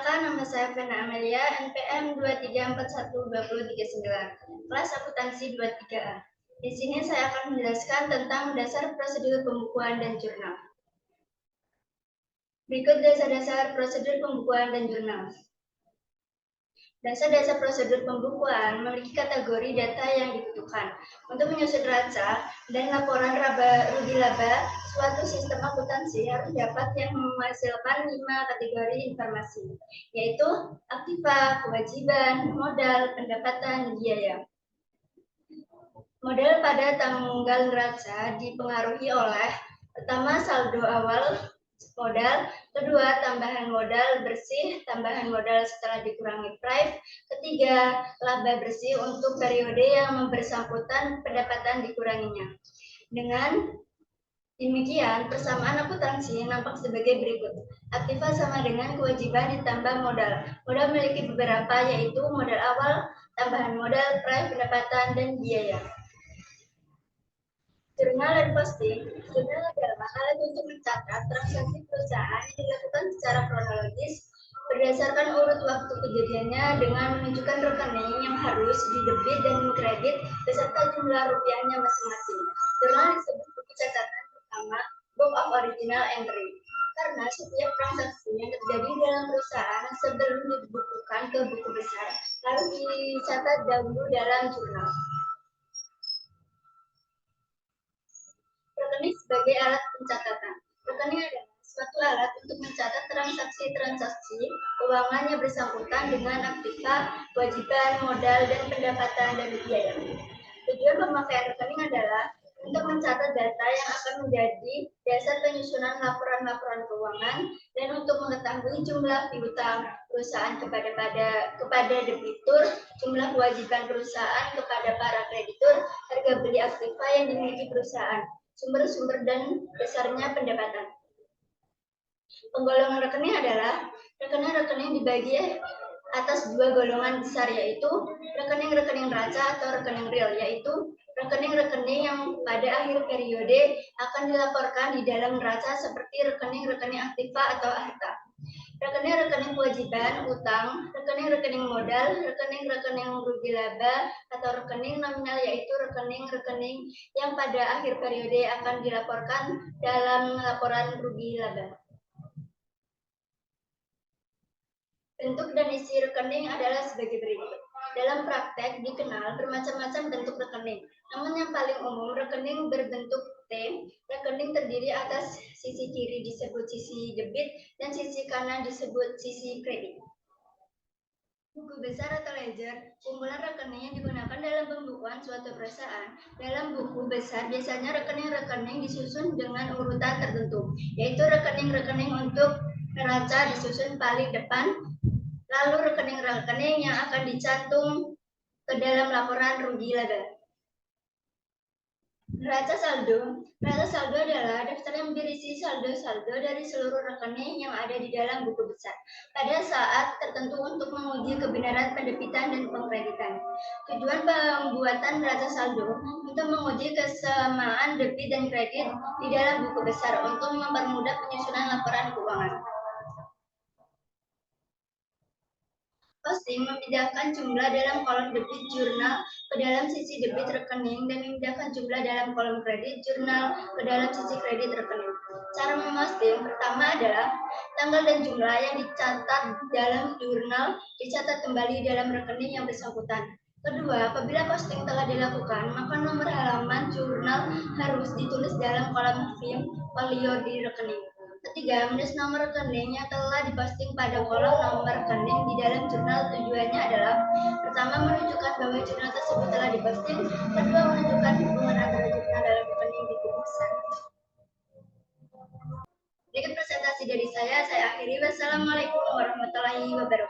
Perkenalkan, nama saya Vena Amelia, NPM 23412039, kelas akuntansi 23A. Di sini saya akan menjelaskan tentang dasar prosedur pembukuan dan jurnal. Berikut dasar-dasar prosedur pembukuan dan jurnal. Dasar-dasar prosedur pembukuan memiliki kategori data yang dibutuhkan untuk menyusun raca dan laporan rugi laba. Suatu sistem akuntansi harus dapat yang menghasilkan 5 kategori informasi, yaitu aktiva, kewajiban, modal, pendapatan, biaya. Modal pada tanggal neraca dipengaruhi oleh pertama saldo awal modal, kedua tambahan modal bersih, tambahan modal setelah dikurangi price, ketiga laba bersih untuk periode yang bersangkutan pendapatan dikuranginya. Dengan demikian, persamaan akuntansi nampak sebagai berikut. Aktiva sama dengan kewajiban ditambah modal. Modal memiliki beberapa, yaitu modal awal, tambahan modal, price, pendapatan, dan biaya. Jurnal dan posting. Jurnal adalah alat untuk mencatat transaksi perusahaan yang dilakukan secara kronologis berdasarkan urut waktu kejadiannya dengan menunjukkan rekening yang harus didebit dan kredit beserta jumlah rupiahnya masing-masing. Jurnal disebut buku catatan pertama, book of original entry, karena setiap transaksi yang terjadi dalam perusahaan sebelum dibukukan ke buku besar harus dicatat dahulu dalam jurnal. Rekening sebagai alat pencatatan. Rekening adalah suatu alat untuk mencatat transaksi-transaksi keuangan yang bersangkutan dengan aktiva, kewajiban, modal, dan pendapatan dan biaya. Tujuan pemakaian rekening adalah untuk mencatat data yang akan menjadi dasar penyusunan laporan-laporan keuangan dan untuk mengetahui jumlah piutang perusahaan kepada debitur, jumlah kewajiban perusahaan kepada para kreditur, harga beli aktiva yang dimiliki perusahaan, sumber-sumber dan besarnya pendapatan. Penggolongan rekening adalah rekening-rekening dibagi atas dua golongan besar, yaitu rekening-rekening neraca atau rekening real, yaitu rekening-rekening yang pada akhir periode akan dilaporkan di dalam neraca seperti rekening-rekening aktiva atau harta. Rekening-rekening kewajiban, utang, rekening-rekening modal, rekening-rekening rugi laba, atau rekening nominal, yaitu rekening-rekening yang pada akhir periode akan dilaporkan dalam laporan rugi laba. Bentuk dan isi rekening adalah sebagai berikut. Dalam praktek dikenal bermacam-macam bentuk rekening. Namun yang paling umum, rekening berbentuk T. Rekening terdiri atas sisi kiri disebut sisi debit dan sisi kanan disebut sisi kredit. Buku besar atau ledger, kumpulan rekening yang digunakan dalam pembukuan suatu perusahaan. Dalam buku besar biasanya rekening-rekening disusun dengan urutan tertentu, yaitu rekening-rekening untuk neraca disusun paling depan, lalu rekening-rekening yang akan dicantum ke dalam laporan rugi laba. Neraca saldo. Neraca saldo adalah daftar yang berisi saldo-saldo dari seluruh rekening yang ada di dalam buku besar pada saat tertentu untuk menguji kebenaran pendebitan dan pengkreditan. Tujuan pembuatan neraca saldo untuk menguji kesamaan debit dan kredit di dalam buku besar untuk mempermudah penyusunan laporan keuangan. Posting memindahkan jumlah dalam kolom debit jurnal ke dalam sisi debit rekening dan memindahkan jumlah dalam kolom kredit jurnal ke dalam sisi kredit rekening. Cara memposting pertama adalah tanggal dan jumlah yang dicatat dalam jurnal dicatat kembali dalam rekening yang bersangkutan. Kedua, apabila posting telah dilakukan, maka nomor halaman jurnal harus ditulis dalam kolom folio di rekening. Ketiga, menulis nomor rekening yang telah diposting pada kolom nomor rekening di dalam jurnal. Tujuannya adalah pertama, menunjukkan bahwa jurnal tersebut telah diposting. Kedua, menunjukkan hubungan antara jurnal dalam rekening di buku besar. Berikut presentasi dari saya akhiri. Wassalamualaikum warahmatullahi wabarakatuh.